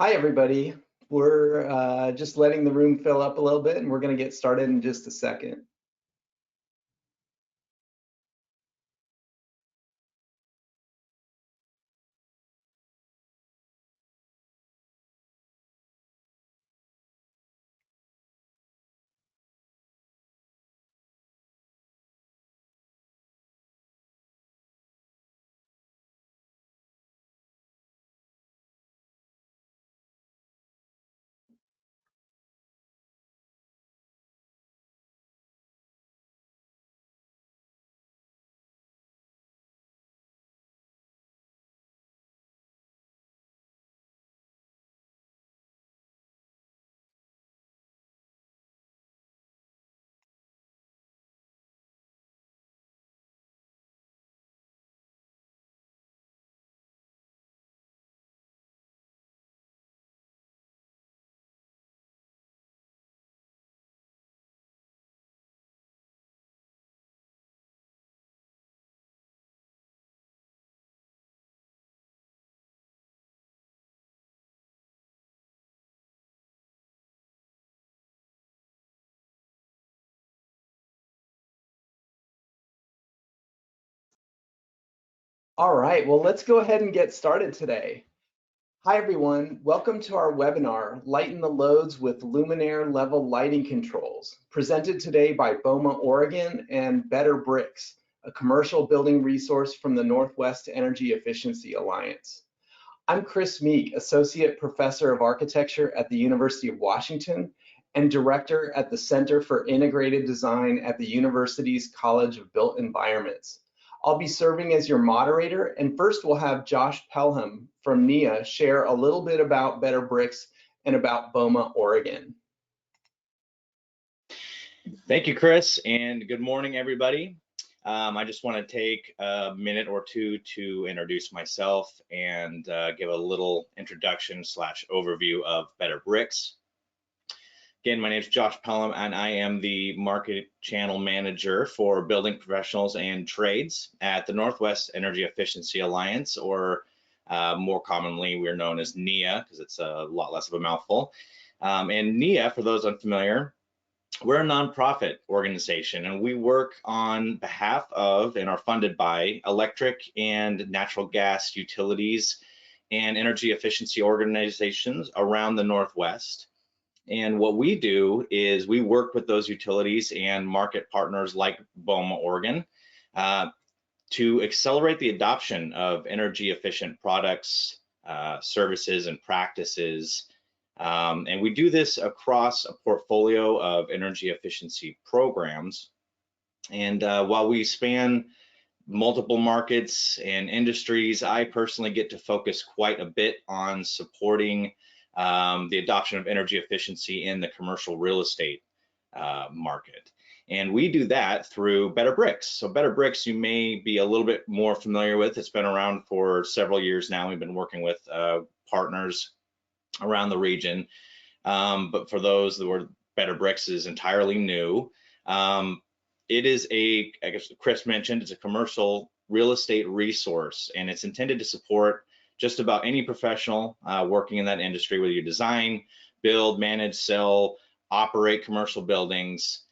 Hi, everybody. We're just letting the room fill up a little bit, and we're going to get started in just a second. All right, well, let's go ahead and get started today. Hi, everyone. Welcome to our webinar, Lighten the Loads with Luminaire Level Lighting Controls, presented today by BOMA, Oregon, and Better Bricks, a commercial building resource from the Northwest Energy Efficiency Alliance. I'm Chris Meek, Associate Professor of Architecture at the University of Washington and Director at the Center for Integrated Design at the university's College of Built Environments. I'll be serving as your moderator, and first we'll have Josh Pelham from NIA share a little bit about Better Bricks and about BOMA, Oregon. Thank you, Chris, and good morning, everybody. I just want to take a minute or two to introduce myself and give a little introduction / overview of Better Bricks. Again, my name is Josh Pelham, and I am the Market Channel Manager for Building Professionals and Trades at the Northwest Energy Efficiency Alliance, or more commonly, we're known as NIA, because it's a lot less of a mouthful. And NIA, for those unfamiliar, we're a nonprofit organization, and we work on behalf of and are funded by electric and natural gas utilities and energy efficiency organizations around the Northwest. And what we do is we work with those utilities and market partners like BOMA, Oregon, to accelerate the adoption of energy efficient products, services, and practices. And we do this across a portfolio of energy efficiency programs. And while we span multiple markets and industries, I personally get to focus quite a bit on supporting the adoption of energy efficiency in the commercial real estate market. And we do that through Better Bricks. So Better Bricks, you may be a little bit more familiar with. It's been around for several years now. We've been working with partners around the region. But for those where Better Bricks is entirely new, it is I guess Chris mentioned, it's a commercial real estate resource, and it's intended to support just about any professional working in that industry, whether you design, build, manage, sell, operate commercial buildings.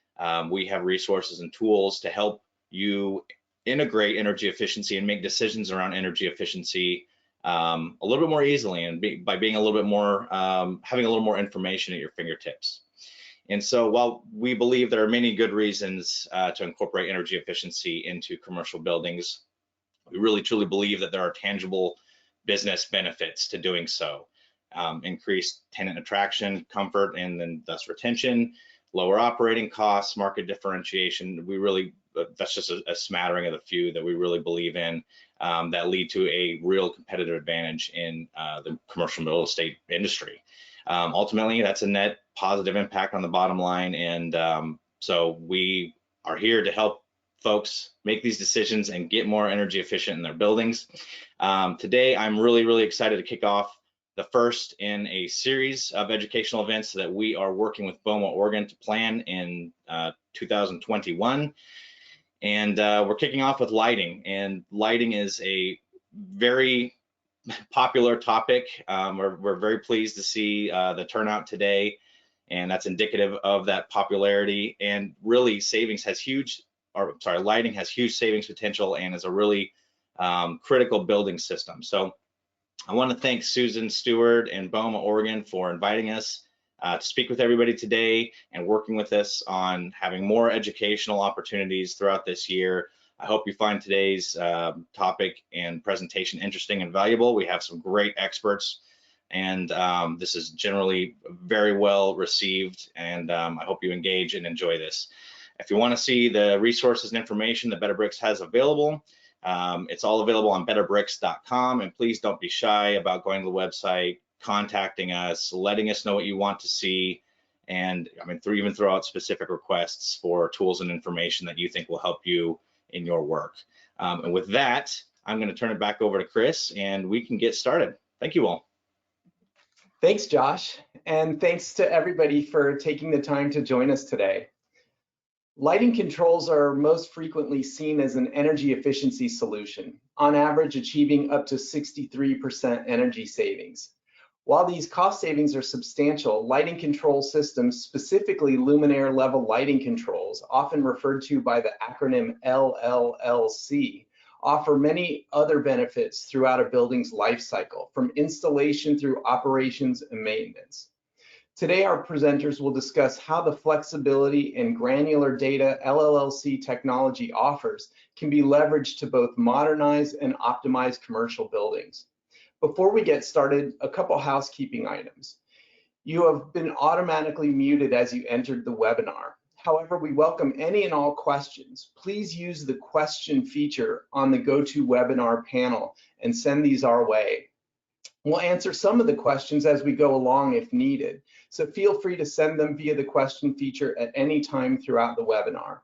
We have resources and tools to help you integrate energy efficiency and make decisions around energy efficiency a little bit more easily, and by being a little bit more, having a little more information at your fingertips. And so while we believe there are many good reasons to incorporate energy efficiency into commercial buildings, we really truly believe that there are tangible business benefits to doing so. Increased tenant attraction, comfort, and then thus retention, lower operating costs, market differentiation. We really, that's just a smattering of the few that we really believe in that lead to a real competitive advantage in the commercial real estate industry. Ultimately, that's a net positive impact on the bottom line, and so we are here to help folks make these decisions and get more energy efficient in their buildings. Today, I'm really excited to kick off the first in a series of educational events that we are working with BOMA, Oregon to plan in 2021. And we're kicking off with lighting, and lighting is a very popular topic. We're very pleased to see the turnout today, and that's indicative of that popularity. And really, lighting has huge savings potential and is a really critical building system. So I want to thank Susan Stewart and BOMA Oregon for inviting us to speak with everybody today and working with us on having more educational opportunities throughout this year. I hope you find today's topic and presentation interesting and valuable. We have some great experts, and this is generally very well received, and I hope you engage and enjoy this. If you want to see the resources and information that Better Bricks has available, it's all available on betterbricks.com, and please don't be shy about going to the website, contacting us, letting us know what you want to see, and I mean, even throw out specific requests for tools and information that you think will help you in your work. And with that, I'm going to turn it back over to Chris, and we can get started. Thank you all. Thanks, Josh, and thanks to everybody for taking the time to join us today. Lighting controls are most frequently seen as an energy efficiency solution, on average achieving up to 63% energy savings. While these cost savings are substantial, lighting control systems, specifically Luminaire Level Lighting Controls, often referred to by the acronym LLLC, offer many other benefits throughout a building's life cycle, from installation through operations and maintenance. Today, our presenters will discuss how the flexibility and granular data LLLC technology offers can be leveraged to both modernize and optimize commercial buildings. Before we get started, a couple housekeeping items. You have been automatically muted as you entered the webinar. However, we welcome any and all questions. Please use the question feature on the GoToWebinar panel and send these our way. We'll answer some of the questions as we go along if needed, so feel free to send them via the question feature at any time throughout the webinar.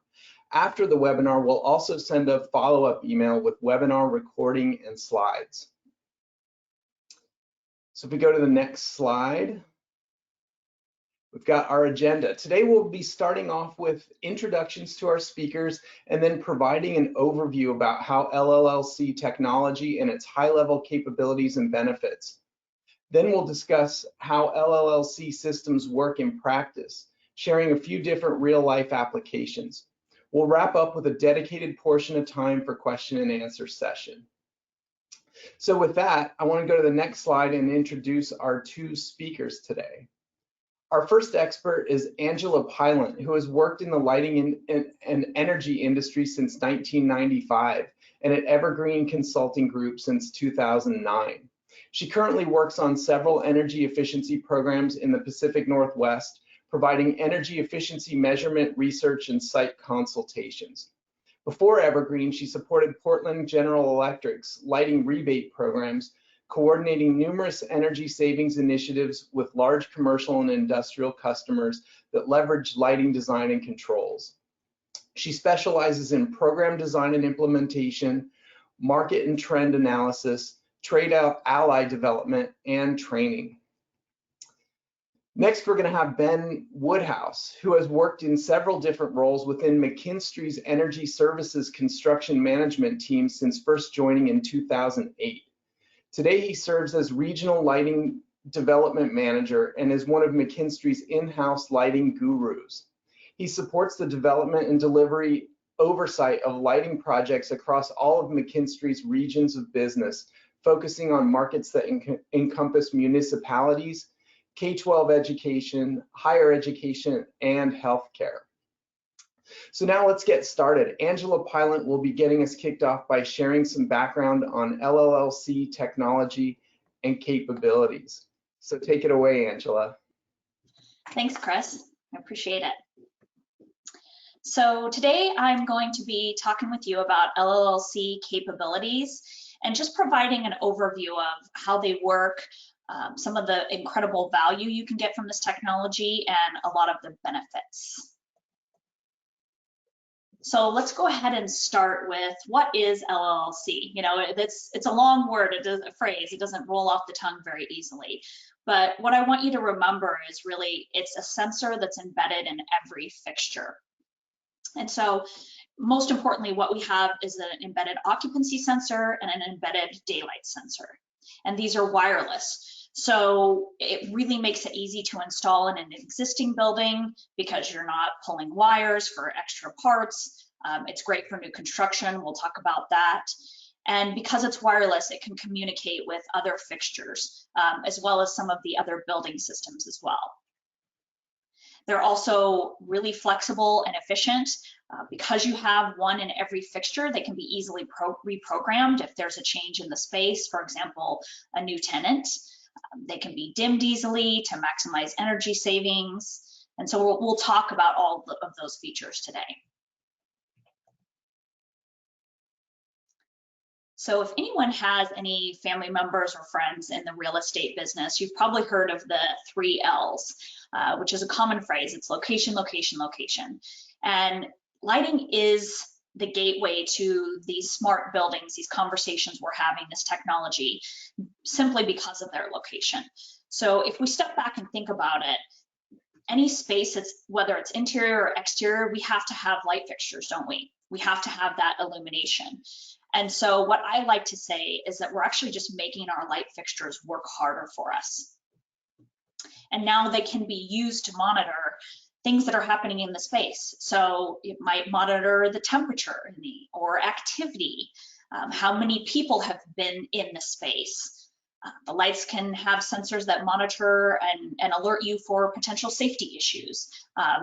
After the webinar, we'll also send a follow-up email with webinar recording and slides. So if we go to the next slide, we've got our agenda. Today we'll be starting off with introductions to our speakers and then providing an overview about how LLLC technology and its high-level capabilities and benefits. Then we'll discuss how LLLC systems work in practice, sharing a few different real-life applications. We'll wrap up with a dedicated portion of time for question and answer session. So with that, I want to go to the next slide and introduce our two speakers today. Our first expert is Angela Pylant, who has worked in the lighting and energy industry since 1995 and at Evergreen Consulting Group since 2009. She currently works on several energy efficiency programs in the Pacific Northwest, providing energy efficiency measurement, research, and site consultations. Before Evergreen, she supported Portland General Electric's lighting rebate programs, coordinating numerous energy savings initiatives with large commercial and industrial customers that leverage lighting design and controls. She specializes in program design and implementation, market and trend analysis, trade ally development, and training. Next, we're going to have Ben Woodhouse, who has worked in several different roles within McKinstry's Energy Services Construction Management team since first joining in 2008. Today, he serves as Regional Lighting Development Manager and is one of McKinstry's in-house lighting gurus. He supports the development and delivery oversight of lighting projects across all of McKinstry's regions of business, focusing on markets that encompass municipalities, K-12 education, higher education, and healthcare. So now let's get started. Angela Pylant will be getting us kicked off by sharing some background on LLLC technology and capabilities. So take it away, Angela. Thanks, Chris. I appreciate it. So today I'm going to be talking with you about LLLC capabilities and just providing an overview of how they work, some of the incredible value you can get from this technology, and a lot of the benefits. So let's go ahead and start with what is LLLC. You know, it's a long word, a phrase, it doesn't roll off the tongue very easily. But what I want you to remember is really it's a sensor that's embedded in every fixture. And so most importantly, what we have is an embedded occupancy sensor and an embedded daylight sensor. And these are wireless. So it really makes it easy to install in an existing building because you're not pulling wires for extra parts. It's great for new construction. We'll talk about that. And because it's wireless, it can communicate with other fixtures, as well as some of the other building systems as well. They're also really flexible and efficient. Because you have one in every fixture, they can be easily reprogrammed if there's a change in the space, for example, a new tenant. They can be dimmed easily to maximize energy savings. And so we'll talk about all of those features today. So if anyone has any family members or friends in the real estate business, you've probably heard of the 3 L's, which is a common phrase. It's location, location, location. And lighting is the gateway to these smart buildings, these conversations we're having, this technology, simply because of their location. So if we step back and think about it, any space, whether it's interior or exterior, we have to have light fixtures, don't we? We have to have that illumination. And so what I like to say is that we're actually just making our light fixtures work harder for us. And now they can be used to monitor things that are happening in the space. So it might monitor the temperature or activity, how many people have been in the space. The lights can have sensors that monitor and alert you for potential safety issues.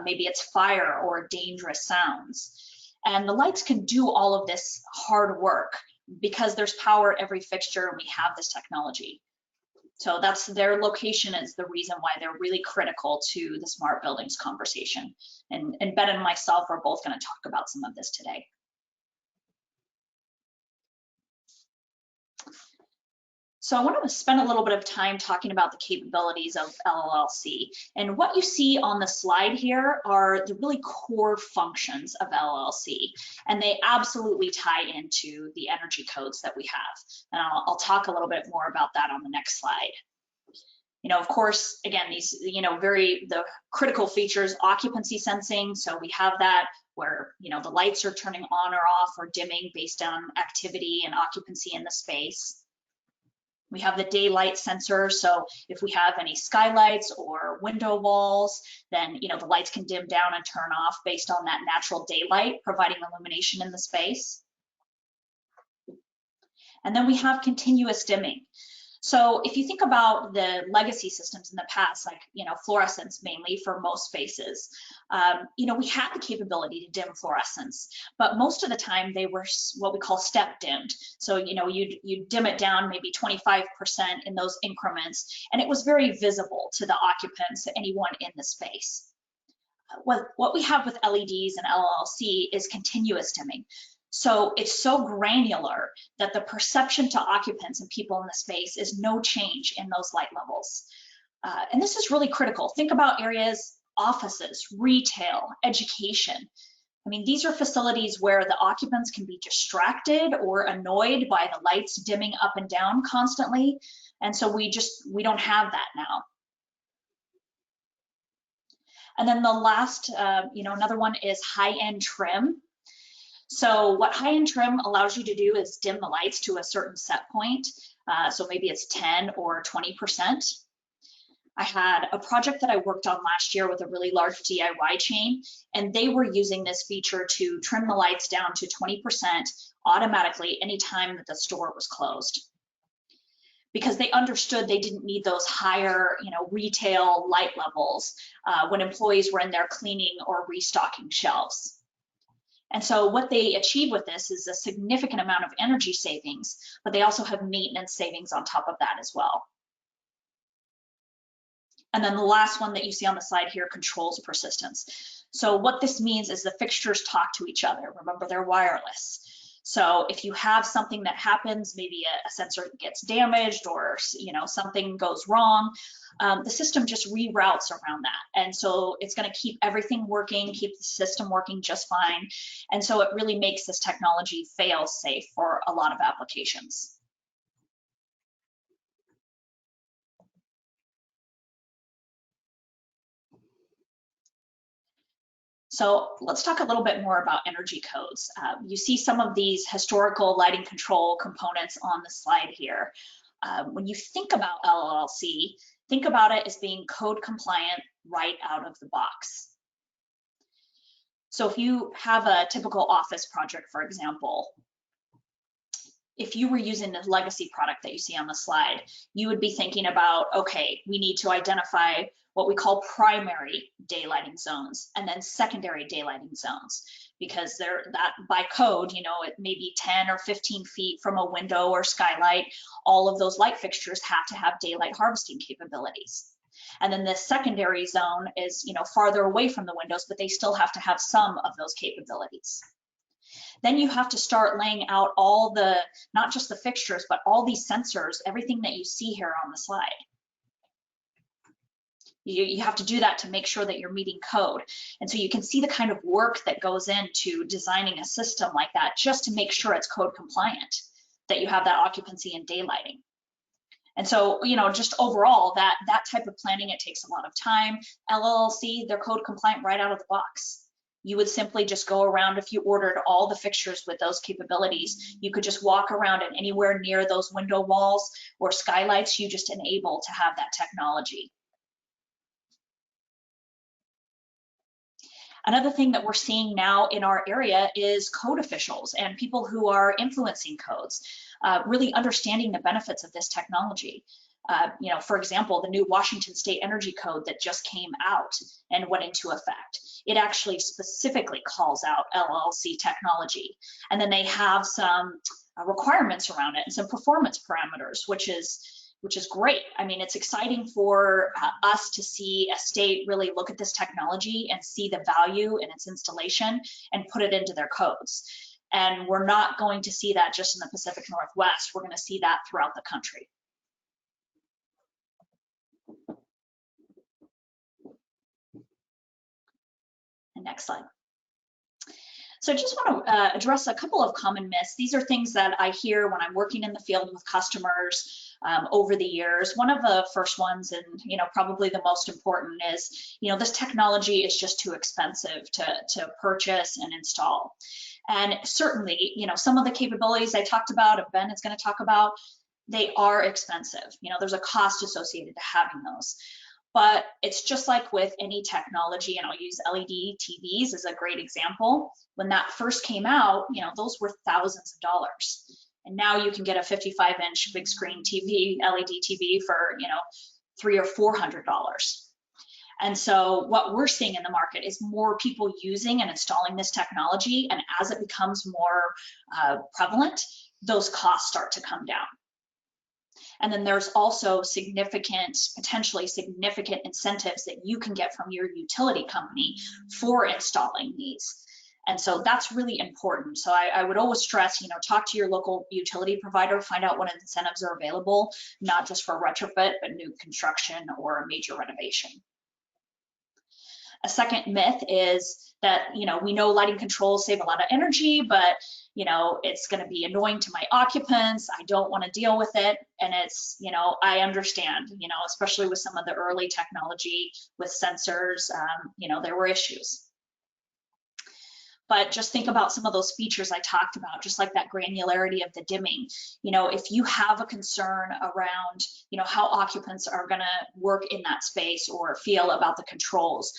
Maybe it's fire or dangerous sounds. And the lights can do all of this hard work because there's power at every fixture and we have this technology. So that's their location is the reason why they're really critical to the smart buildings conversation. And Ben and myself are both going to talk about some of this today. So I want to spend a little bit of time talking about the capabilities of LLLC. And what you see on the slide here are the really core functions of LLLC. And they absolutely tie into the energy codes that we have. And I'll talk a little bit more about that on the next slide. You know, of course, again, these, the critical features, occupancy sensing. So we have that where, the lights are turning on or off or dimming based on activity and occupancy in the space. We have the daylight sensor, so if we have any skylights or window walls, then the lights can dim down and turn off based on that natural daylight, providing illumination in the space. And then we have continuous dimming. So if you think about the legacy systems in the past, like fluorescence mainly for most spaces, we had the capability to dim fluorescence, but most of the time they were what we call step dimmed. So you'd dim it down maybe 25% in those increments, and it was very visible to the occupants, anyone in the space. What we have with LEDs and LLLC is continuous dimming. So it's so granular that the perception to occupants and people in the space is no change in those light levels. And this is really critical. Think about areas, offices, retail, education. I mean, these are facilities where the occupants can be distracted or annoyed by the lights dimming up and down constantly. And so we don't have that now. And then the last, another one is high-end trim. So what high-end trim allows you to do is dim the lights to a certain set point. So maybe it's 10 or 20%. I had a project that I worked on last year with a really large DIY chain, and they were using this feature to trim the lights down to 20% automatically anytime that the store was closed. Because they understood they didn't need those higher, retail light levels when employees were in there cleaning or restocking shelves. And so what they achieve with this is a significant amount of energy savings, but they also have maintenance savings on top of that as well. And then the last one that you see on the slide here controls persistence. So what this means is the fixtures talk to each other. Remember, they're wireless. So if you have something that happens, maybe a sensor gets damaged or something goes wrong, the system just reroutes around that. And so it's going to keep everything working, keep the system working just fine. And so it really makes this technology fail safe for a lot of applications. So let's talk a little bit more about energy codes. You see some of these historical lighting control components on the slide here. When you think about LLLC, think about it as being code compliant right out of the box. So if you have a typical office project, for example, if you were using the legacy product that you see on the slide, you would be thinking about, okay, we need to identify what we call primary daylighting zones and then secondary daylighting zones, because they're that by code, you know, it may be 10 or 15 feet from a window or skylight. All of those light fixtures have to have daylight harvesting capabilities. And then the secondary zone is, you know, farther away from the windows, but they still have to have some of those capabilities. Then you have to start laying out all the, not just the fixtures, but all these sensors, everything that you see here on the slide. You have to do that to make sure that you're meeting code. And so you can see the kind of work that goes into designing a system like that, just to make sure it's code compliant, that you have that occupancy and daylighting. And so, you know, just overall, that type of planning, it takes a lot of time. LLLC, they're code compliant right out of the box. You would simply just go around, if you ordered all the fixtures with those capabilities, you could just walk around, and anywhere near those window walls or skylights, you just enable to have that technology. Another thing that we're seeing now in our area is code officials and people who are influencing codes, really understanding the benefits of this technology. You know, for example, the new Washington State Energy Code that just came out and went into effect, it actually specifically calls out LLC technology. And then they have some requirements around it and some performance parameters, which is great. I mean, it's exciting for us to see a state really look at this technology and see the value in its installation and put it into their codes. And we're not going to see that just in the Pacific Northwest. We're going to see that throughout the country. And next slide. So I just want to address a couple of common myths. These are things that I hear when I'm working in the field with customers over the years. One of the first ones, and you know, probably the most important, is, you know, this technology is just too expensive to purchase and install. And certainly, you know, some of the capabilities I talked about, and Ben is going to talk about, they are expensive. You know, there's a cost associated to having those. But it's just like with any technology, and I'll use LED TVs as a great example. When that first came out, you know, those were thousands of dollars. And now you can get a 55-inch big screen TV, LED TV for, you know, $300 or $400. And so what we're seeing in the market is more people using and installing this technology. And as it becomes more prevalent, those costs start to come down. And then there's also potentially significant incentives that you can get from your utility company for installing these. And so that's really important. So I would always stress, you know, talk to your local utility provider, find out what incentives are available, not just for retrofit, but new construction or a major renovation. A second myth is that, you know, we know lighting controls save a lot of energy, but, you know, it's going to be annoying to my occupants. I don't want to deal with it. And it's, you know, I understand, you know, especially with some of the early technology with sensors, you know, there were issues. But just think about some of those features I talked about, just like that granularity of the dimming. You know, if you have a concern around, you know, how occupants are going to work in that space or feel about the controls,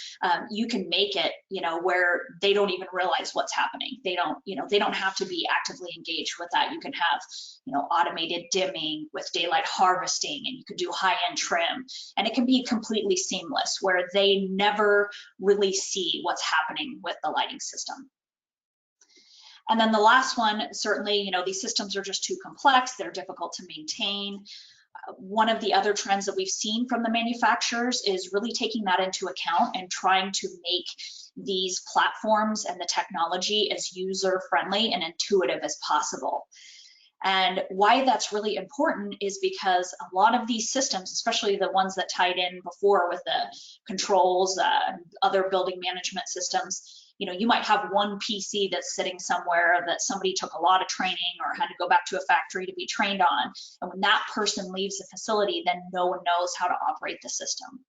you can make it, you know, where they don't even realize what's happening. They don't, you know, they don't have to be actively engaged with that. You can have, you know, automated dimming with daylight harvesting, and you could do high-end trim, and it can be completely seamless where they never really see what's happening with the lighting system. And then the last one, certainly, you know, these systems are just too complex. They're difficult to maintain. One of the other trends that we've seen from the manufacturers is really taking that into account and trying to make these platforms and the technology as user-friendly and intuitive as possible. And why that's really important is because a lot of these systems, especially the ones that tied in before with the controls, other building management systems, you know, you might have one PC that's sitting somewhere that somebody took a lot of training or had to go back to a factory to be trained on. And when that person leaves the facility, then no one knows how to operate the system.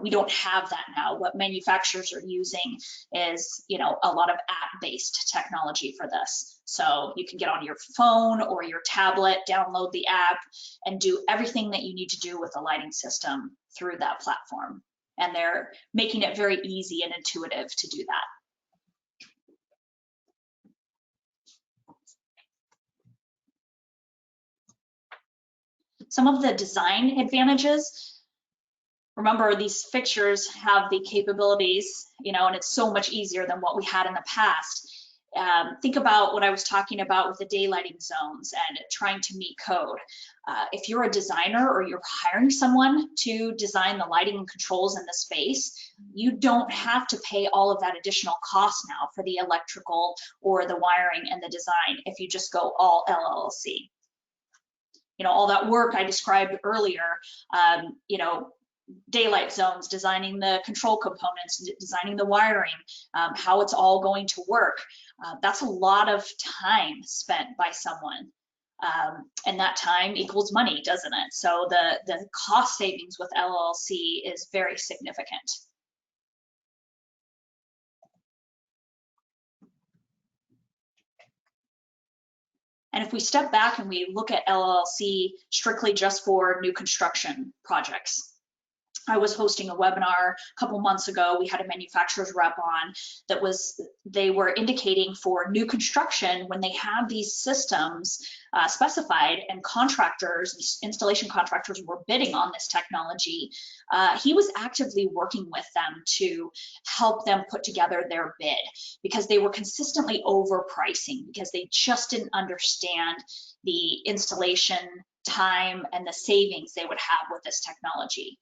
we don't have that now. What manufacturers are using is, a lot of app-based technology for this. So you can get on your phone or your tablet, download the app, and do everything that you need to do with the lighting system through that platform. And they're making it very easy and intuitive to do that. Some of the design advantages, remember these fixtures have the capabilities, and it's so much easier than what we had in the past. Think about what I was talking about with the daylighting zones and trying to meet code. If you're a designer or you're hiring someone to design the lighting and controls in the space, you don't have to pay all of that additional cost now for the electrical or the wiring and the design if you just go all LLLC. All that work I described earlier, daylight zones, designing the control components, designing the wiring, how it's all going to work. That's a lot of time spent by someone. And that time equals money, doesn't it? So the cost savings with LLC is very significant. And if we step back and we look at LLC strictly just for new construction projects, I was hosting a webinar a couple months ago. We had a manufacturer's rep on they were indicating for new construction, when they have these systems specified and contractors, installation contractors were bidding on this technology, he was actively working with them to help them put together their bid because they were consistently overpricing because they just didn't understand the installation time and the savings they would have with this technology.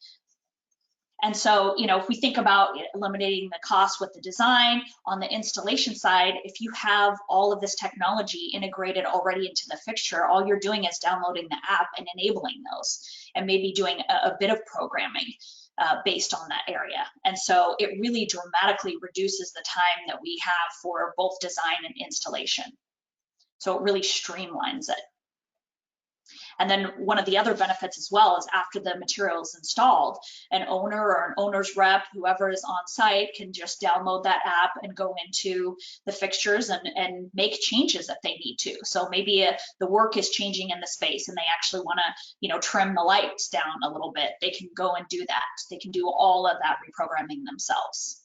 And so, if we think about eliminating the cost with the design, on the installation side, if you have all of this technology integrated already into the fixture, all you're doing is downloading the app and enabling those, and maybe doing a bit of programming based on that area. And so it really dramatically reduces the time that we have for both design and installation. So it really streamlines it. And then one of the other benefits as well is after the material is installed, an owner or an owner's rep, whoever is on site, can just download that app and go into the fixtures and make changes if they need to. So maybe the work is changing in the space and they actually want to, trim the lights down a little bit. They can go and do that. They can do all of that reprogramming themselves.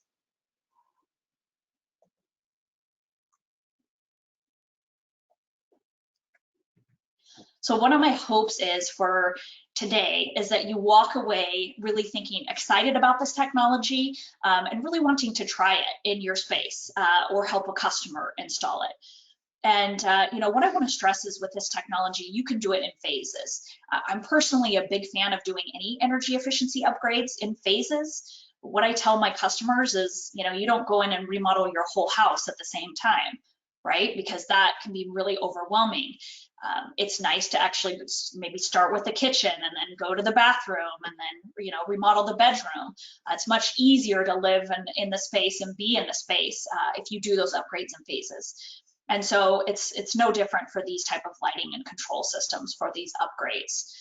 So one of my hopes is for today is that you walk away really thinking excited about this technology and really wanting to try it in your space or help a customer install it. And what I want to stress is with this technology, you can do it in phases. I'm personally a big fan of doing any energy efficiency upgrades in phases. What I tell my customers is, you don't go in and remodel your whole house at the same time, right? Because that can be really overwhelming. It's nice to actually maybe start with the kitchen and then go to the bathroom and then, remodel the bedroom. It's much easier to live in the space and be in the space if you do those upgrades in phases. And so it's no different for these type of lighting and control systems for these upgrades.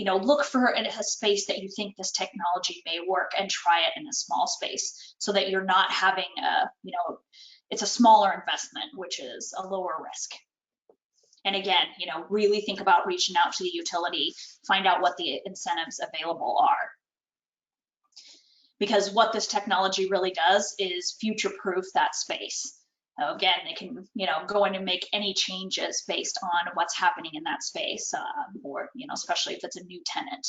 Look for a space that you think this technology may work and try it in a small space so that you're not having it's a smaller investment, which is a lower risk. And again, really think about reaching out to the utility, find out what the incentives available are. Because what this technology really does is future-proof that space. Again, they can, go in and make any changes based on what's happening in that space, or, especially if it's a new tenant.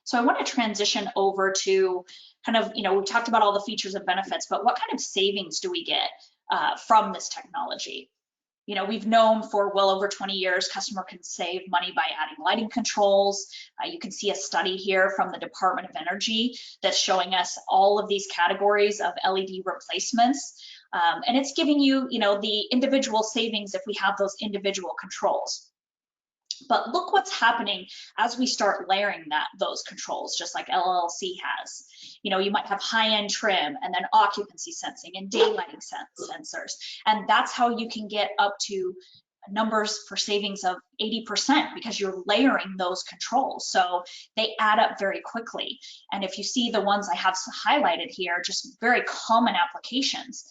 So I want to transition over to kind of, we talked about all the features and benefits, but what kind of savings do we get from this technology? We've known for well over 20 years, customer can save money by adding lighting controls. You can see a study here from the Department of Energy that's showing us all of these categories of LED replacements. And it's giving you, the individual savings if we have those individual controls. But look what's happening as we start layering those controls, just like LLC has. You might have high-end trim and then occupancy sensing and daylighting sensors. And that's how you can get up to numbers for savings of 80% because you're layering those controls. So they add up very quickly. And if you see the ones I have highlighted here, just very common applications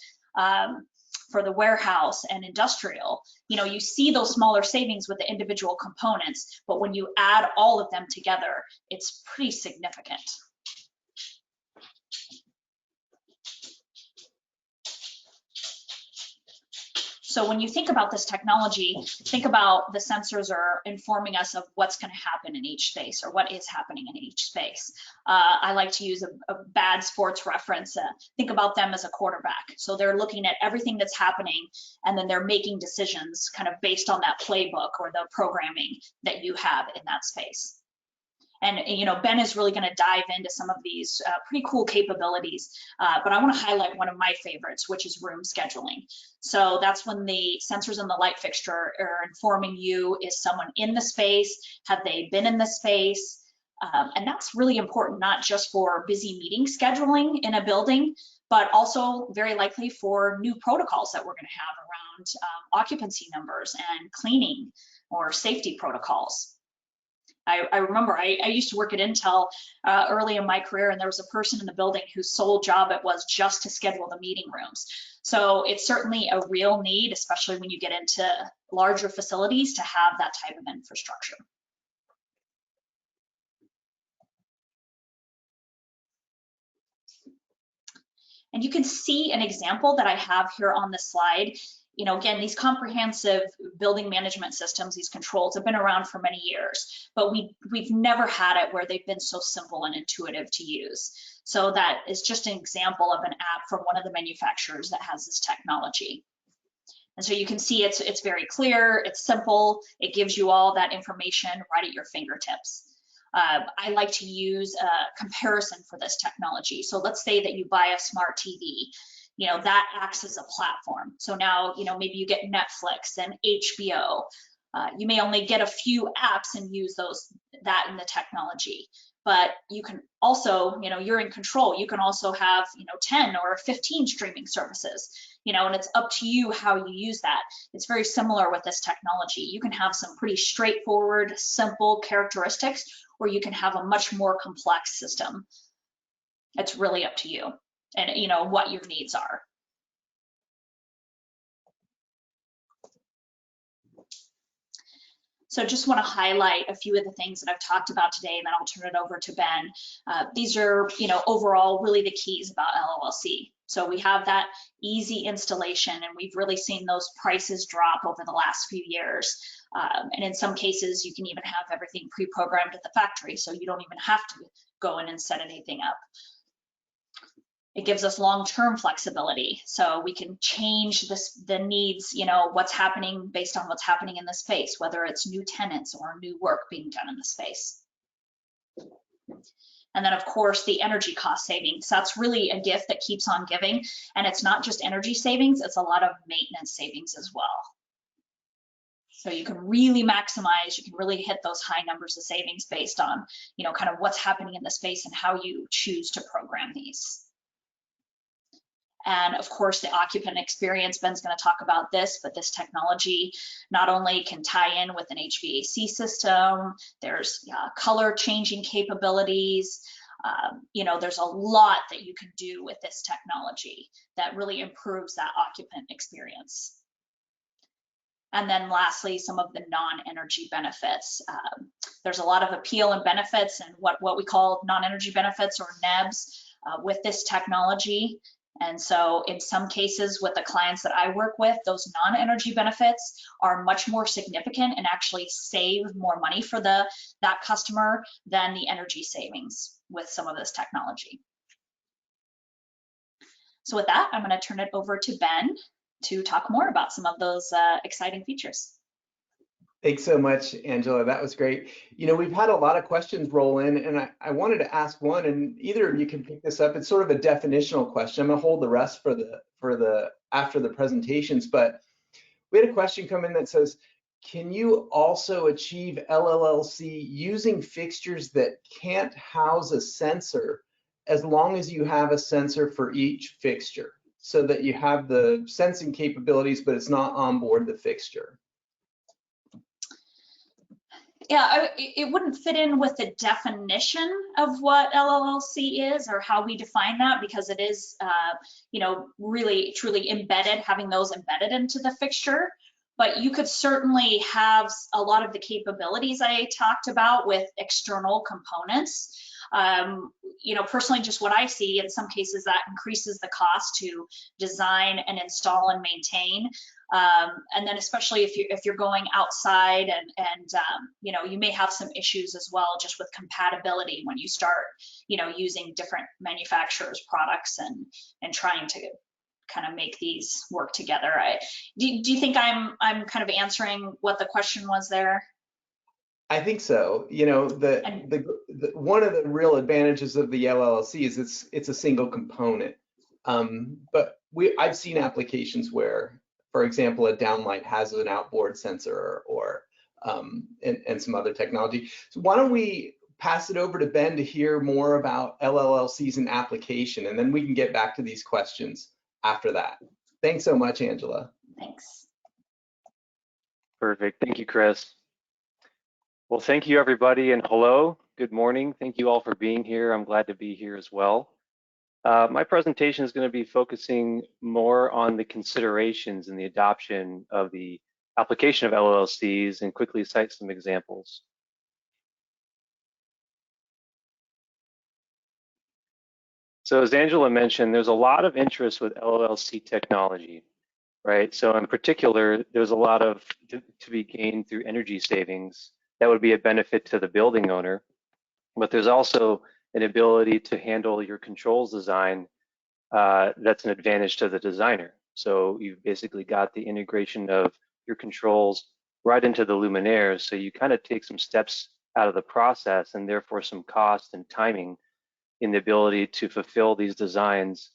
for the warehouse and industrial, you see those smaller savings with the individual components, but when you add all of them together, it's pretty significant. So when you think about this technology, think about the sensors are informing us of what's going to happen in each space or what is happening in each space. I like to use a bad sports reference. Think about them as a quarterback. So they're looking at everything that's happening, and then they're making decisions kind of based on that playbook or the programming that you have in that space. And Ben is really going to dive into some of these pretty cool capabilities, but I want to highlight one of my favorites, which is room scheduling. So that's when the sensors in the light fixture are informing you, is someone in the space? Have they been in the space? And that's really important, not just for busy meeting scheduling in a building, but also very likely for new protocols that we're going to have around occupancy numbers and cleaning or safety protocols. I remember I used to work at Intel early in my career, and there was a person in the building whose sole job it was just to schedule the meeting rooms. So it's certainly a real need, especially when you get into larger facilities, to have that type of infrastructure. And you can see an example that I have here on the slide. Again, these comprehensive building management systems, these controls have been around for many years, but we've never had it where they've been so simple and intuitive to use. So that is just an example of an app from one of the manufacturers that has this technology. And so you can see it's very clear, it's simple, it gives you all that information right at your fingertips. I like to use a comparison for this technology. So let's say that you buy a smart TV. That acts as a platform. So now, maybe you get Netflix and HBO. You may only get a few apps and use that in the technology, but you can also, you're in control. You can also have, 10 or 15 streaming services, and it's up to you how you use that. It's very similar with this technology. You can have some pretty straightforward, simple characteristics, or you can have a much more complex system. It's really up to you and what your needs are. So just want to highlight a few of the things that I've talked about today, and then I'll turn it over to Ben. These are, overall really the keys about LLLC. So we have that easy installation, and we've really seen those prices drop over the last few years. And in some cases, you can even have everything pre-programmed at the factory, so you don't even have to go in and set anything up. It gives us long-term flexibility, so we can change the needs, what's happening based on what's happening in the space, whether it's new tenants or new work being done in the space. And then, of course, the energy cost savings. That's really a gift that keeps on giving, and it's not just energy savings, it's a lot of maintenance savings as well. So you can really maximize, you can really hit those high numbers of savings based on, kind of what's happening in the space and how you choose to program these. And of course, the occupant experience, Ben's going to talk about this, but this technology not only can tie in with an HVAC system, there's color changing capabilities. There's a lot that you can do with this technology that really improves that occupant experience. And then lastly, some of the non-energy benefits. There's a lot of appeal and benefits and what we call non-energy benefits, or NEBs, with this technology. And so in some cases with the clients that I work with, those non-energy benefits are much more significant and actually save more money for that customer than the energy savings with some of this technology. So with that, I'm going to turn it over to Ben to talk more about some of those exciting features. Thanks so much, Angela. That was great. We've had a lot of questions roll in, and I wanted to ask one, and either of you can pick this up. It's sort of a definitional question. I'm going to hold the rest for the after the presentations, but we had a question come in that says, can you also achieve LLLC using fixtures that can't house a sensor as long as you have a sensor for each fixture, so that you have the sensing capabilities, but it's not on board the fixture? Yeah, it wouldn't fit in with the definition of what LLLC is or how we define that, because it is, you know, really truly embedded, having those embedded into the fixture. But you could certainly have a lot of the capabilities I talked about with external components. You know, personally, just what I see in some cases that increases the cost to design and install and maintain. And then especially if you're going outside and you know, you may have some issues as well just with compatibility when you start, you know, using different manufacturers' products and trying to kind of make these work together. Do you think I'm kind of answering what the question was there? I think so. You know, one of the real advantages of the LLC is it's a single component. But I've seen applications where, for example, a downlight has an outboard sensor or and some other technology. So why don't we pass it over to Ben to hear more about LLLCs and application, and then we can get back to these questions after that. Thanks so much, Angela. Thanks. Perfect. Thank you, Chris. Well, thank you, everybody, and hello. Good morning. Thank you all for being here. I'm glad to be here as well. My presentation is going to be focusing more on the considerations and the adoption of the application of LLCs and quickly cite some examples. So as Angela mentioned, there's a lot of interest with LLC technology, right? So in particular, there's a lot of to be gained through energy savings that would be a benefit to the building owner, but there's also an ability to handle your controls design that's an advantage to the designer. So you've basically got the integration of your controls right into the luminaires, so you kind of take some steps out of the process and therefore some cost and timing in the ability to fulfill these designs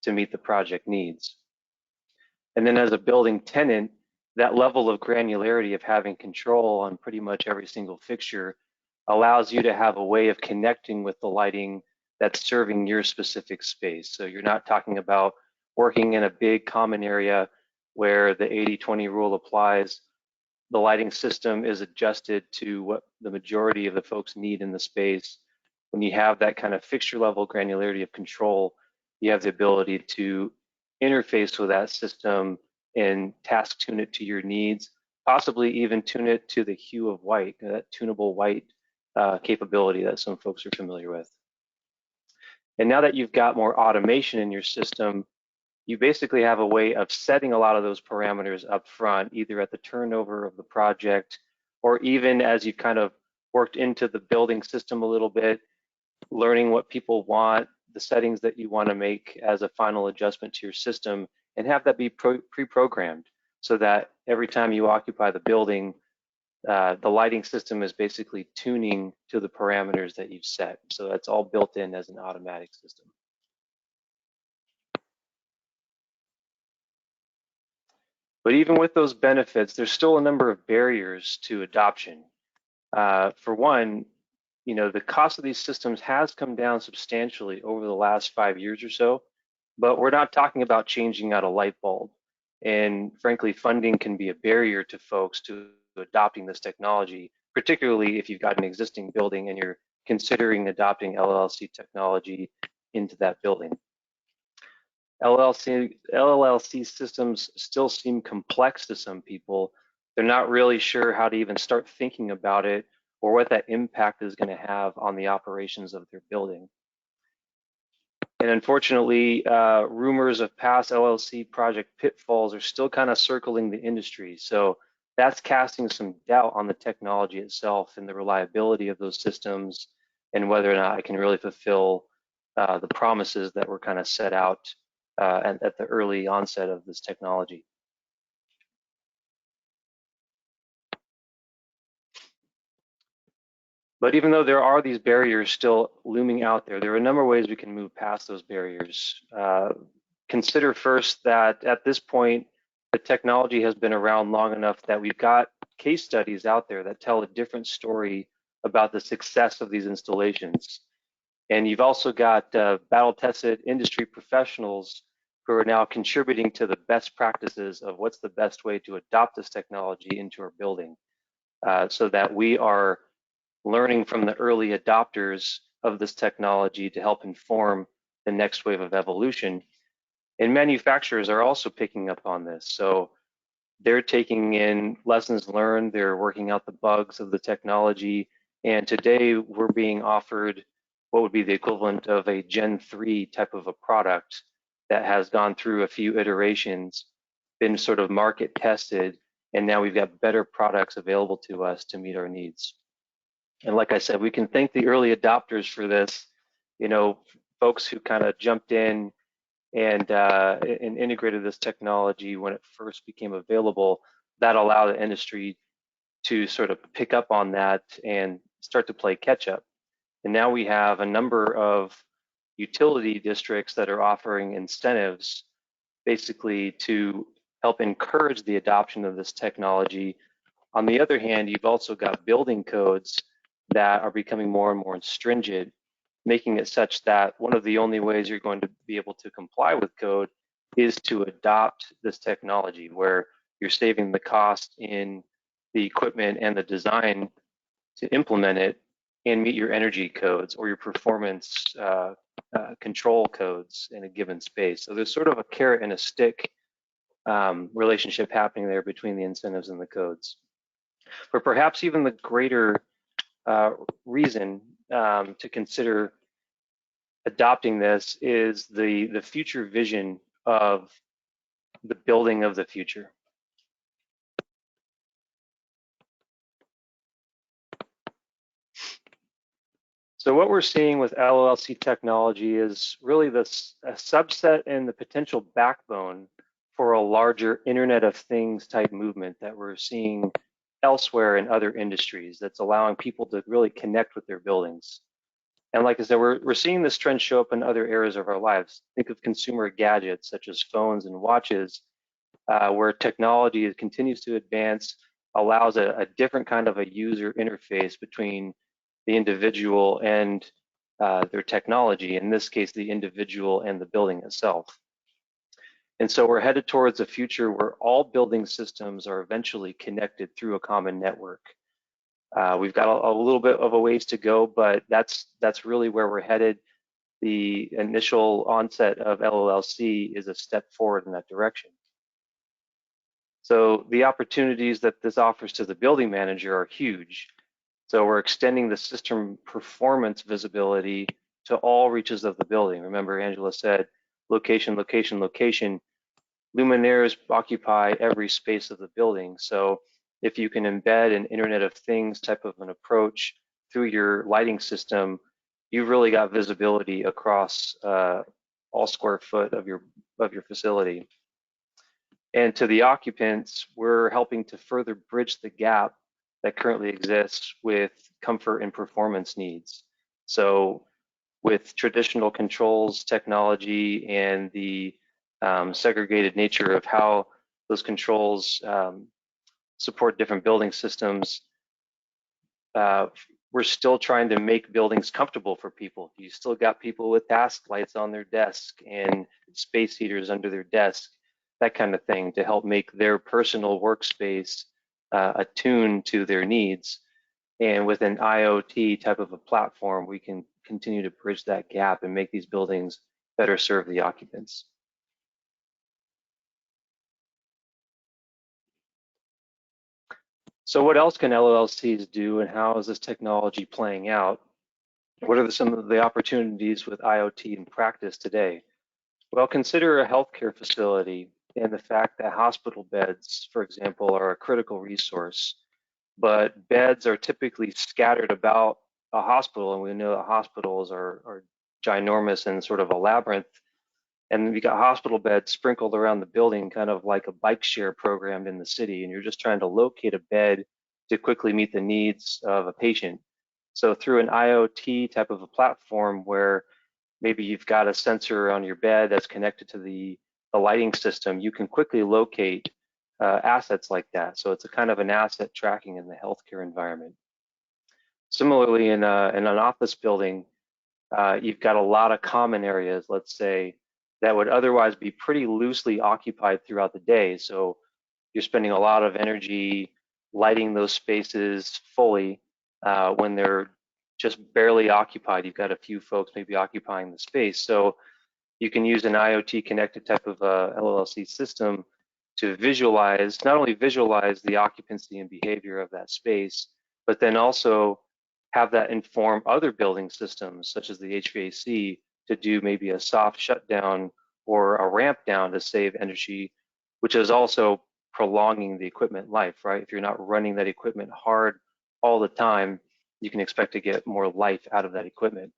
to meet the project needs. And then as a building tenant, that level of granularity of having control on pretty much every single fixture allows you to have a way of connecting with the lighting that's serving your specific space. So you're not talking about working in a big common area where the 80-20 rule applies. The lighting system is adjusted to what the majority of the folks need in the space. When you have that kind of fixture level granularity of control, you have the ability to interface with that system and task tune it to your needs, possibly even tune it to the hue of white, that tunable white capability that some folks are familiar with. And now that you've got more automation in your system, you basically have a way of setting a lot of those parameters up front, either at the turnover of the project or even as you've kind of worked into the building system a little bit, learning what people want, the settings that you want to make as a final adjustment to your system, and have that be pre-programmed so that every time you occupy the building, the lighting system is basically tuning to the parameters that you've set. So that's all built in as an automatic system. But even with those benefits, there's still a number of barriers to adoption. For one, you know, the cost of these systems has come down substantially over the last 5 years or so, but we're not talking about changing out a light bulb. And frankly, funding can be a barrier to folks to adopting this technology, particularly if you've got an existing building and you're considering adopting LLC technology into that building. LLC systems still seem complex to some people. They're not really sure how to even start thinking about it or what that impact is going to have on the operations of their building. And unfortunately, rumors of past LLC project pitfalls are still kind of circling the industry. So that's casting some doubt on the technology itself and the reliability of those systems and whether or not I can really fulfill the promises that were kind of set out at the early onset of this technology. But even though there are these barriers still looming out there, there are a number of ways we can move past those barriers. Consider first that at this point, the technology has been around long enough that we've got case studies out there that tell a different story about the success of these installations. And you've also got battle-tested industry professionals who are now contributing to the best practices of what's the best way to adopt this technology into our building so that we are learning from the early adopters of this technology to help inform the next wave of evolution. And manufacturers are also picking up on this. So they're taking in lessons learned, they're working out the bugs of the technology, and today we're being offered what would be the equivalent of a Gen 3 type of a product that has gone through a few iterations, been sort of market tested, and now we've got better products available to us to meet our needs. And like I said, we can thank the early adopters for this, you know, folks who kind of jumped in and integrated this technology when it first became available. That allowed the industry to sort of pick up on that and start to play catch up. And now we have a number of utility districts that are offering incentives basically to help encourage the adoption of this technology. On the other hand, you've also got building codes that are becoming more and more stringent, making it such that one of the only ways you're going to be able to comply with code is to adopt this technology, where you're saving the cost in the equipment and the design to implement it and meet your energy codes or your performance control codes in a given space. So there's sort of a carrot and a stick relationship happening there between the incentives and the codes. But perhaps even the greater reason to consider adopting this is the future vision of the building of the future. So what we're seeing with LLC technology is really a subset and the potential backbone for a larger Internet of Things type movement that we're seeing elsewhere in other industries that's allowing people to really connect with their buildings. And like I said, we're seeing this trend show up in other areas of our lives. Think of consumer gadgets such as phones and watches, where technology continues to advance, allows a different kind of a user interface between the individual and their technology, in this case, the individual and the building itself. And so we're headed towards a future where all building systems are eventually connected through a common network. We've got a little bit of a ways to go, but that's really where we're headed. The initial onset of LLLC is a step forward in that direction. So the opportunities that this offers to the building manager are huge. So we're extending the system performance visibility to all reaches of the building. Remember, Angela said, location, location, location. Luminaires occupy every space of the building. So if you can embed an Internet of Things type of an approach through your lighting system, you've really got visibility across all square foot of your facility. And to the occupants, we're helping to further bridge the gap that currently exists with comfort and performance needs. So with traditional controls technology and the segregated nature of how those controls support different building systems, we're still trying to make buildings comfortable for people. You still got people with task lights on their desk and space heaters under their desk, that kind of thing, to help make their personal workspace attuned to their needs. And with an IoT type of a platform, we can continue to bridge that gap and make these buildings better serve the occupants. So what else can LLCs do, and how is this technology playing out? What are some of the opportunities with IoT in practice today? Well, consider a healthcare facility and the fact that hospital beds, for example, are a critical resource, but beds are typically scattered about a hospital, and we know that hospitals are ginormous and sort of a labyrinth. And we got hospital beds sprinkled around the building, kind of like a bike share programmed in the city, and you're just trying to locate a bed to quickly meet the needs of a patient. So through an IoT type of a platform where maybe you've got a sensor on your bed that's connected to the lighting system, you can quickly locate assets like that. So it's a kind of an asset tracking in the healthcare environment. Similarly, in an office building, you've got a lot of common areas, let's say, that would otherwise be pretty loosely occupied throughout the day. So you're spending a lot of energy lighting those spaces fully, when they're just barely occupied. You've got a few folks maybe occupying the space. So you can use an IoT connected type of LLC system to visualize, not only visualize the occupancy and behavior of that space, but then also have that inform other building systems, such as the HVAC, to do maybe a soft shutdown or a ramp down to save energy, which is also prolonging the equipment life, right? If you're not running that equipment hard all the time, you can expect to get more life out of that equipment.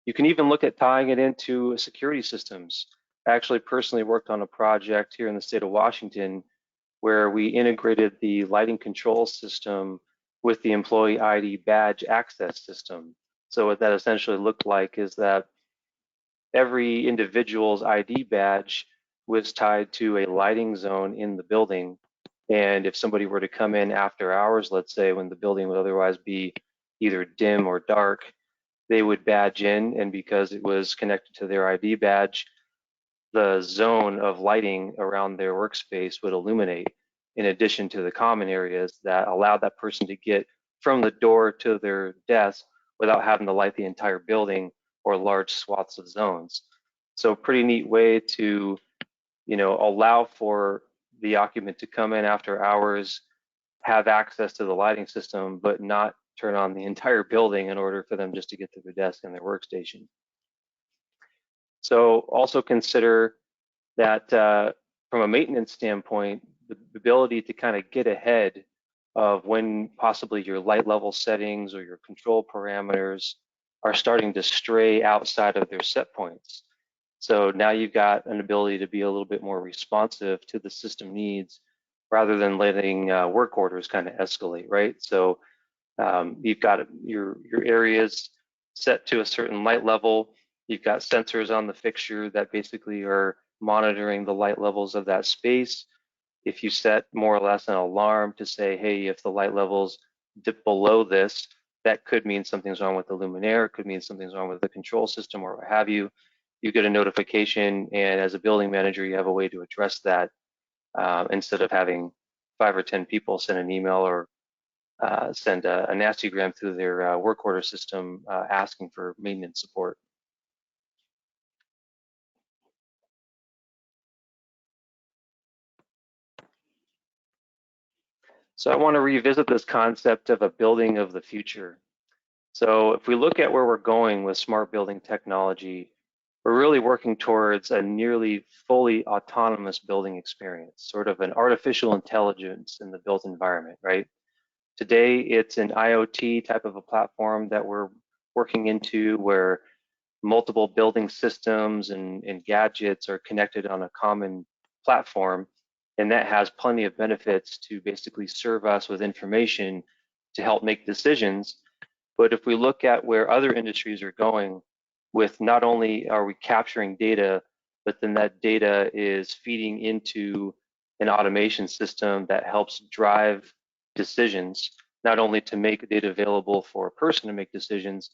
You can even look at tying it into security systems. I actually personally worked on a project here in the state of Washington where we integrated the lighting control system with the employee ID badge access system. So what that essentially looked like is that every individual's ID badge was tied to a lighting zone in the building. And if somebody were to come in after hours, let's say, when the building would otherwise be either dim or dark, they would badge in, and because it was connected to their ID badge, the zone of lighting around their workspace would illuminate, in addition to the common areas that allowed that person to get from the door to their desk without having to light the entire building or large swaths of zones. So pretty neat way to, allow for the occupant to come in after hours, have access to the lighting system, but not turn on the entire building in order for them just to get to their desk and their workstation. So also consider that from a maintenance standpoint, the ability to kind of get ahead of when possibly your light level settings or your control parameters are starting to stray outside of their set points. So now you've got an ability to be a little bit more responsive to the system needs rather than letting work orders kind of escalate, right? So you've got your areas set to a certain light level. You've got sensors on the fixture that basically are monitoring the light levels of that space. If you set more or less an alarm to say, hey, if the light levels dip below this, that could mean something's wrong with the luminaire, it could mean something's wrong with the control system or what have you. You get a notification, and as a building manager, you have a way to address that instead of having 5 or 10 people send an email or send a nastygram through their work order system asking for maintenance support. So I want to revisit this concept of a building of the future. So if we look at where we're going with smart building technology, we're really working towards a nearly fully autonomous building experience, sort of an artificial intelligence in the built environment, right? Today, it's an IoT type of a platform that we're working into where multiple building systems and gadgets are connected on a common platform. And that has plenty of benefits to basically serve us with information to help make decisions. But if we look at where other industries are going with, not only are we capturing data, but then that data is feeding into an automation system that helps drive decisions, not only to make data available for a person to make decisions,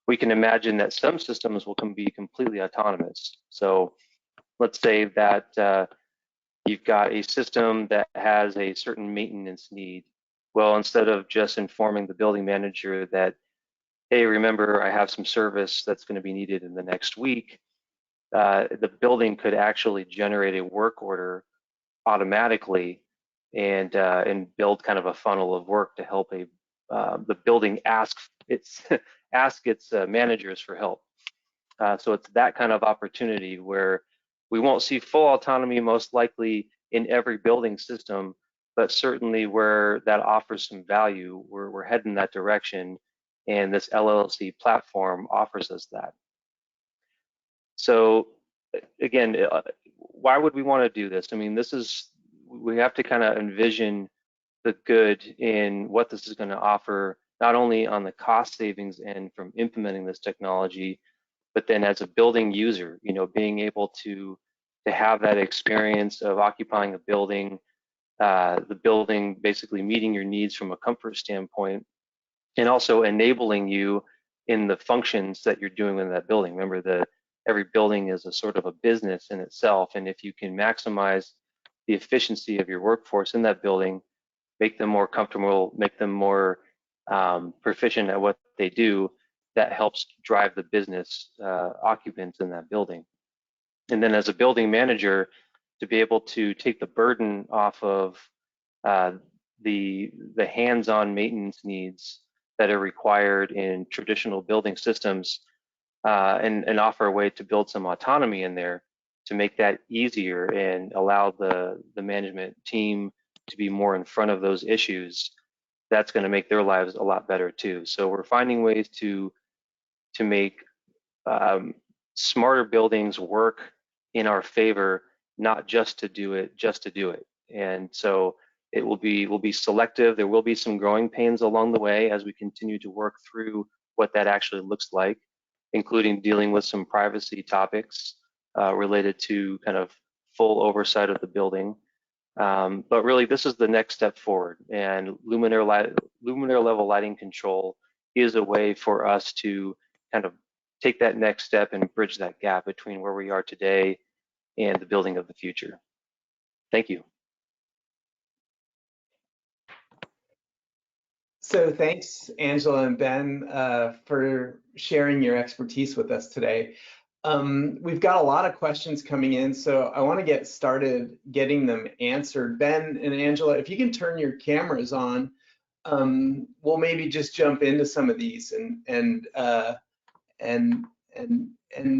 we can imagine that some systems will be completely autonomous. So let's say that you've got a system that has a certain maintenance need. Well, instead of just informing the building manager that, hey, remember, I have some service that's going to be needed in the next week, the building could actually generate a work order automatically and build kind of a funnel of work to help the building ask its managers for help. So it's that kind of opportunity where we won't see full autonomy most likely in every building system, but certainly where that offers some value, we're heading that direction, and this LLC platform offers us that. So again, why would we want to do this? I mean, we have to kind of envision the good in what this is going to offer, not only on the cost savings end from implementing this technology, but then as a building user, being able to have that experience of occupying a building, the building basically meeting your needs from a comfort standpoint, and also enabling you in the functions that you're doing in that building. Remember, every building is a sort of a business in itself, and if you can maximize the efficiency of your workforce in that building, make them more comfortable, make them more proficient at what they do, that helps drive the business occupants in that building. And then as a building manager, to be able to take the burden off of the hands-on maintenance needs that are required in traditional building systems, and offer a way to build some autonomy in there to make that easier and allow the management team to be more in front of those issues, that's going to make their lives a lot better too. So we're finding ways to make smarter buildings work in our favor, not just to do it, And so it will be selective. There will be some growing pains along the way as we continue to work through what that actually looks like, including dealing with some privacy topics related to kind of full oversight of the building. But really, this is the next step forward, and Luminaire Level Lighting Control is a way for us to kind of take that next step and bridge that gap between where we are today and the building of the future. Thank you. So thanks, Angela and Ben, for sharing your expertise with us today. We've got a lot of questions coming in, so I want to get started getting them answered. Ben and Angela, if you can turn your cameras on, we'll maybe just jump into some of these, and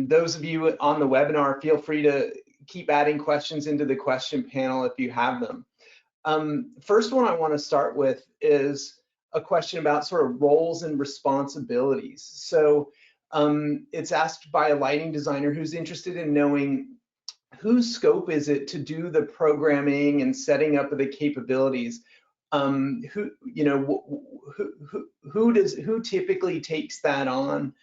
those of you on the webinar, feel free to keep adding questions into the question panel if you have them. First one I want to start with is a question about sort of roles and responsibilities. So it's asked by a lighting designer who's interested in knowing whose scope is it to do the programming and setting up of the capabilities. Who typically takes that on?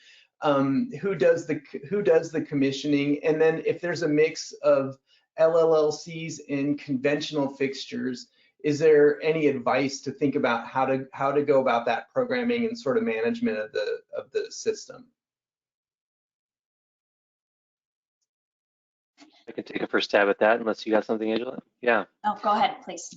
Who does the commissioning? And then if there's a mix of LLLCs and conventional fixtures, is there any advice to think about how to go about that programming and sort of management of the system? I can take a first stab at that unless you got something, Angela. Yeah. Oh, go ahead, please.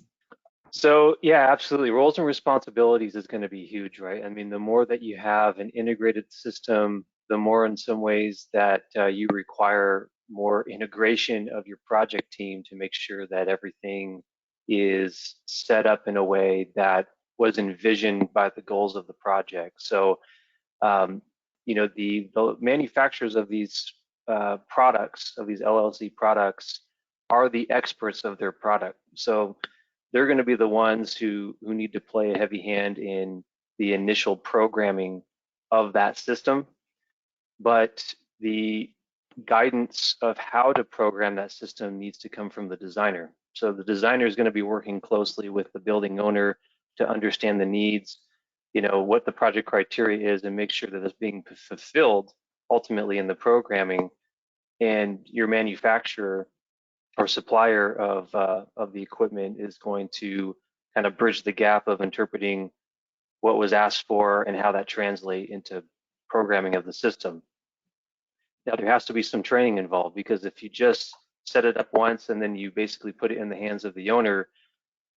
So yeah, absolutely. Roles and responsibilities is going to be huge, right? I mean, the more that you have an integrated system, the more in some ways that you require more integration of your project team to make sure that everything is set up in a way that was envisioned by the goals of the project. So, the manufacturers of these products, of these LLC products, are the experts of their product. So they're going to be the ones who need to play a heavy hand in the initial programming of that system. But the guidance of how to program that system needs to come from the designer. So the designer is going to be working closely with the building owner to understand the needs, what the project criteria is, and make sure that it's being fulfilled ultimately in the programming. And your manufacturer or supplier of the equipment is going to kind of bridge the gap of interpreting what was asked for and how that translates into programming of the system. Now, there has to be some training involved, because if you just set it up once and then you basically put it in the hands of the owner,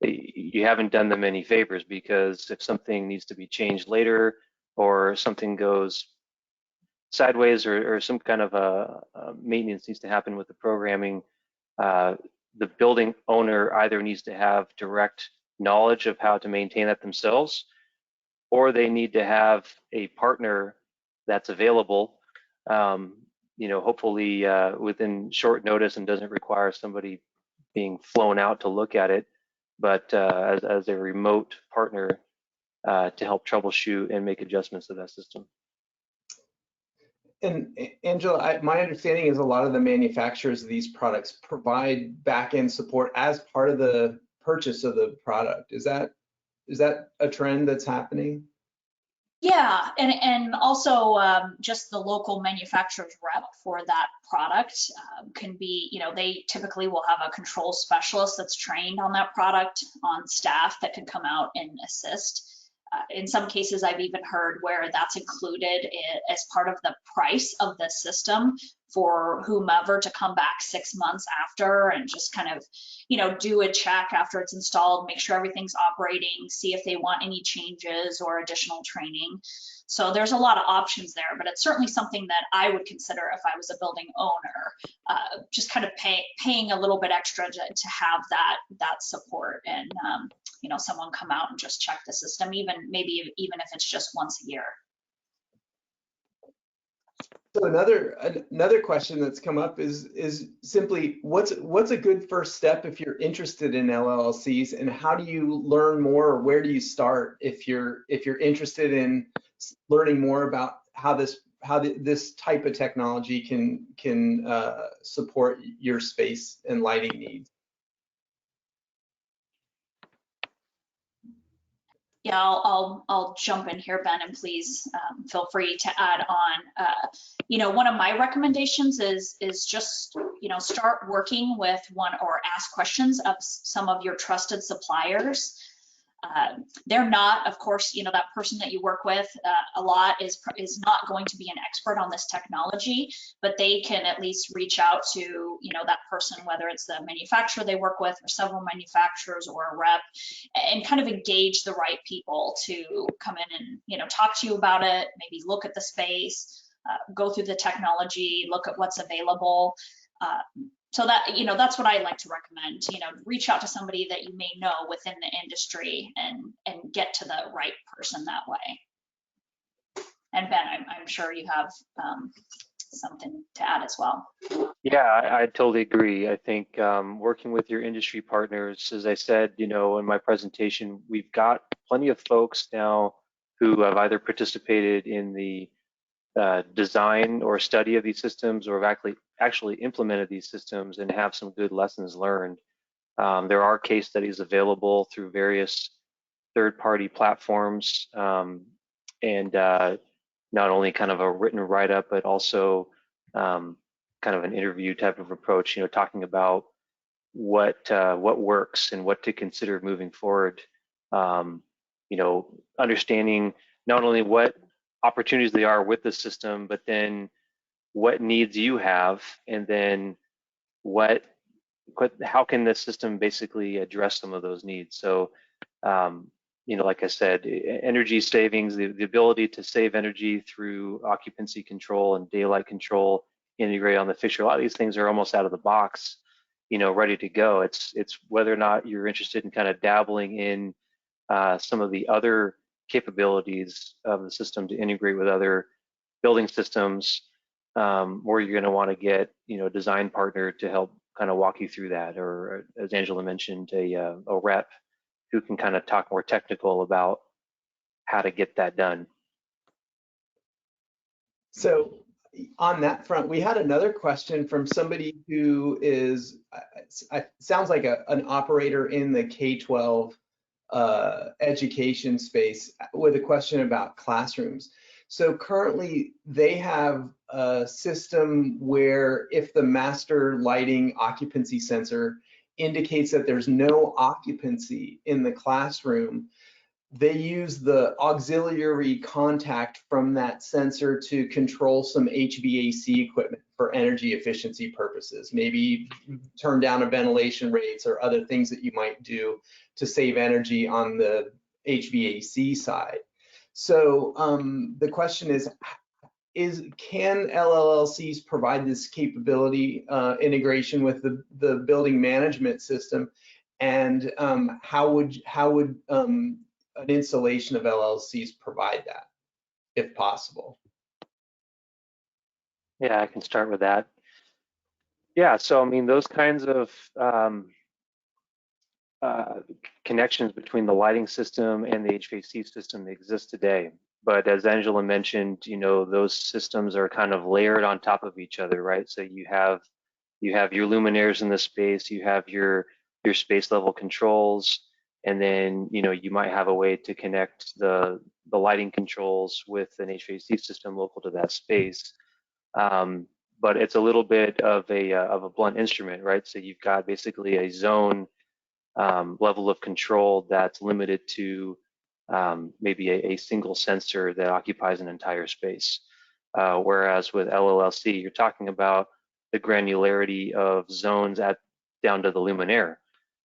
you haven't done them any favors, because if something needs to be changed later or something goes sideways or some kind of maintenance needs to happen with the programming, the building owner either needs to have direct knowledge of how to maintain that themselves, or they need to have a partner that's available, hopefully within short notice and doesn't require somebody being flown out to look at it, but as a remote partner to help troubleshoot and make adjustments to that system. And Angela, my understanding is a lot of the manufacturers of these products provide back-end support as part of the purchase of the product. Is that a trend that's happening? Yeah, and also just the local manufacturer's rep for that product can be, they typically will have a control specialist that's trained on that product on staff that can come out and assist. In some cases, I've even heard where that's included as part of the price of the system for whomever to come back 6 months after and just kind of, you know, do a check after it's installed, make sure everything's operating, see if they want any changes or additional training. So there's a lot of options there, but it's certainly something that I would consider if I was a building owner, just kind of paying a little bit extra to have that support and, you know, someone come out and just check the system, maybe even if it's just once a year. So another question that's come up is simply what's a good first step if you're interested in LLCs, and how do you learn more, or where do you start if you're interested in learning more about how this type of technology can support your space and lighting needs? Yeah, I'll jump in here, Ben, and please feel free to add on. You know, one of my recommendations is just, you know, start working with one or ask questions of some of your trusted suppliers. They're not, of course, you know, that person that you work with a lot is not going to be an expert on this technology, but they can at least reach out to, you know, that person, whether it's the manufacturer they work with or several manufacturers or a rep, and kind of engage the right people to come in and, you know, talk to you about it, maybe look at the space, go through the technology, look at what's available. So that, you know, that's what I like to recommend, you know, reach out to somebody that you may know within the industry and get to the right person that way. And Ben, I'm sure you have something to add as well. Yeah, I totally agree. I think working with your industry partners, as I said, you know, in my presentation, we've got plenty of folks now who have either participated in the design or study of these systems, or have actually implemented these systems and have some good lessons learned. There are case studies available through various third-party platforms, and not only kind of a written write-up, but also kind of an interview type of approach, you know, talking about what works and what to consider moving forward. You know, understanding not only what opportunities they are with the system, but then what needs you have, and then how can the system basically address some of those needs. So, you know, like I said, energy savings, the ability to save energy through occupancy control and daylight control integrate on the fixture. A lot of these things are almost out of the box, you know, ready to go. It's whether or not you're interested in kind of dabbling in some of the other capabilities of the system to integrate with other building systems, or you're going to want to get, you know, a design partner to help kind of walk you through that, or as Angela mentioned, a rep who can kind of talk more technical about how to get that done. So on that front, we had another question from somebody who is, sounds like an operator in the K-12 education space, with a question about classrooms. So currently they have a system where if the master lighting occupancy sensor indicates that there's no occupancy in the classroom, they use the auxiliary contact from that sensor to control some HVAC equipment for energy efficiency purposes, maybe turn down a ventilation rates or other things that you might do to save energy on the HVAC side. So the question is can LLLCs provide this capability integration with the building management system, and how would an installation of LLCs provide that, if possible? Yeah, I can start with that. Yeah, so I mean, those kinds of connections between the lighting system and the HVAC system exist today. But as Angela mentioned, you know, those systems are kind of layered on top of each other, right? So you have your luminaires in the space, you have your space level controls, and then, you know, you might have a way to connect the lighting controls with an HVAC system local to that space. But it's a little bit of a blunt instrument, right? So you've got basically a zone level of control that's limited to maybe a single sensor that occupies an entire space. whereas with LLLC, you're talking about the granularity of zones down to the luminaire.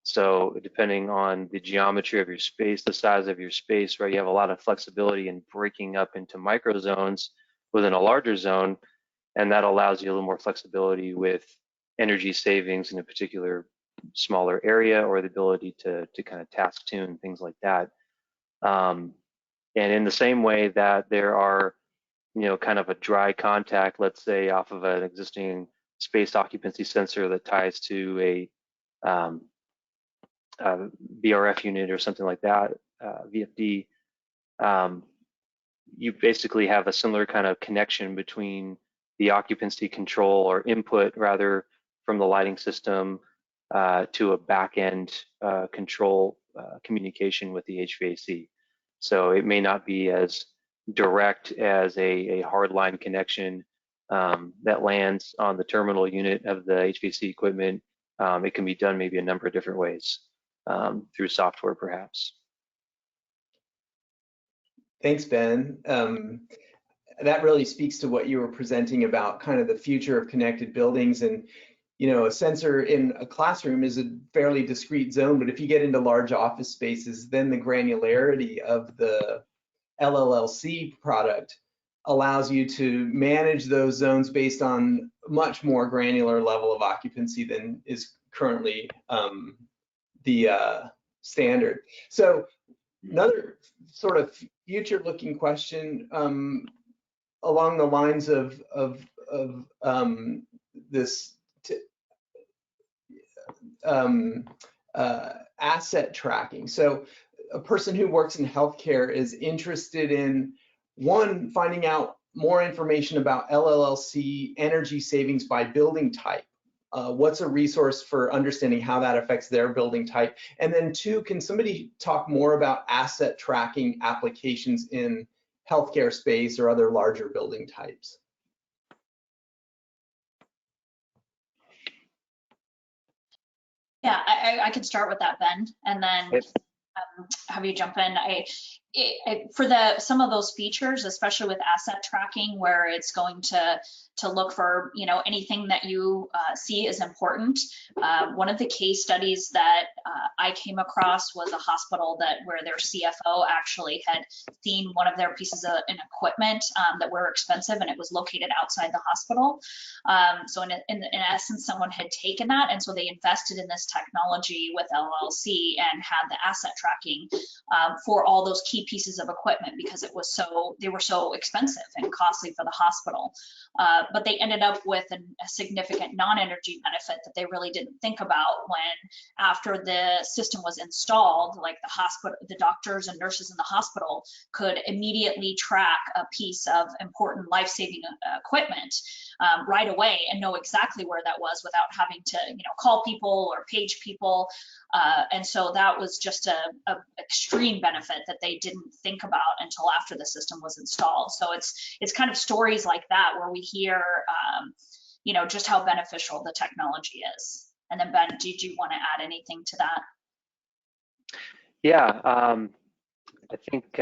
So depending on the geometry of your space, the size of your space, right, you have a lot of flexibility in breaking up into micro zones within a larger zone, and that allows you a little more flexibility with energy savings in a particular smaller area, or the ability to kind of task tune things like that. And in the same way that there are, kind of a dry contact, let's say off of an existing space occupancy sensor that ties to a BRF unit or something like that, VFD, you basically have a similar kind of connection between the occupancy control, or input rather, from the lighting system to a back-end control communication with the HVAC. So it may not be as direct as a hardline connection that lands on the terminal unit of the HVAC equipment. It can be done maybe a number of different ways through software, perhaps. Thanks, Ben. That really speaks to what you were presenting about kind of the future of connected buildings. And, a sensor in a classroom is a fairly discrete zone, but if you get into large office spaces, then the granularity of the LLLC product allows you to manage those zones based on much more granular level of occupancy than is currently the standard. So another sort of future-looking question along the lines of this asset tracking. So a person who works in healthcare is interested in, one, finding out more information about LLLC energy savings by building type. What's a resource for understanding how that affects their building type? And then two, can somebody talk more about asset tracking applications in healthcare space or other larger building types? Yeah, I could start with that, Ben, and then have you jump in. For some of those features, especially with asset tracking, where it's going to look for anything that you see is important. One of the case studies that I came across was a hospital where their CFO actually had seen one of their pieces of equipment that were expensive, and it was located outside the hospital. So in essence, someone had taken that, and so they invested in this technology with LLC and had the asset tracking for all those key pieces of equipment, because they were so expensive and costly for the hospital. But they ended up with a significant non-energy benefit that they really didn't think about when, after the system was installed, like the doctors and nurses in the hospital could immediately track a piece of important life-saving equipment right away and know exactly where that was without having to call people or page people. And so that was just a extreme benefit that they didn't think about until after the system was installed. So it's kind of stories like that where we hear just how beneficial the technology is. And then Ben, did you want to add anything to that? Yeah, I think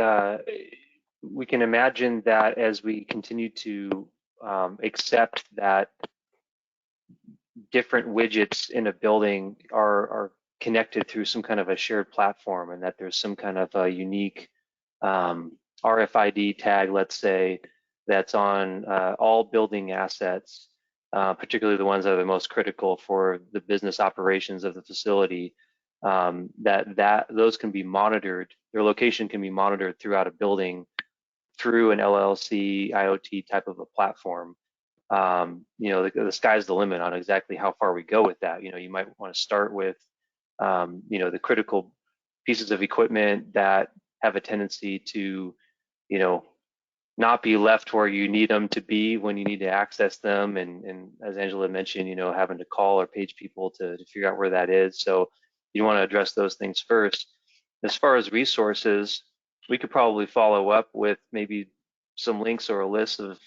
we can imagine that as we continue to accept that different widgets in a building are connected through some kind of a shared platform, and that there's some kind of a unique RFID tag, let's say, that's on all building assets, particularly the ones that are the most critical for the business operations of the facility, those can be monitored, their location can be monitored throughout a building through an LLC IoT type of a platform. The sky's the limit on exactly how far we go with that. You might want to start with the critical pieces of equipment that have a tendency to not be left where you need them to be when you need to access them, and as Angela mentioned, having to call or page people to figure out where that is. So you want to address those things first. As far as resources, we could probably follow up with maybe some links or a list of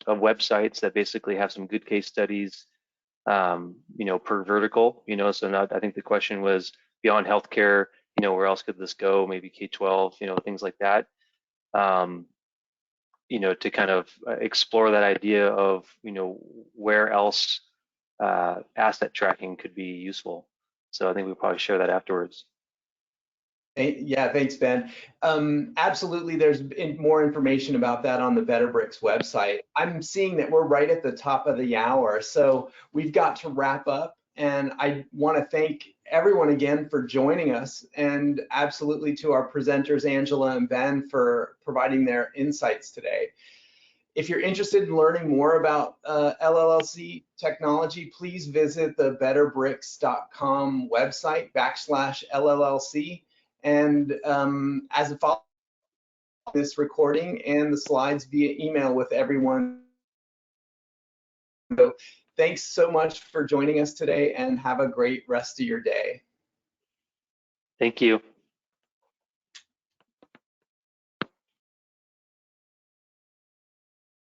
websites that basically have some good case studies, per vertical. So I think the question was beyond healthcare, where else could this go? Maybe K-12, things like that. to kind of explore that idea of, where else asset tracking could be useful. So I think we'll probably share that afterwards. Yeah, thanks, Ben. Absolutely, there's more information about that on the Better Bricks website. I'm seeing that we're right at the top of the hour, so we've got to wrap up. And I want to thank everyone again for joining us, and absolutely to our presenters, Angela and Ben, for providing their insights today. If you're interested in learning more about LLLC technology, please visit the betterbricks.com website /LLLC. And as a follow-up, this recording and the slides via email with everyone. So thanks so much for joining us today, and have a great rest of your day. Thank you.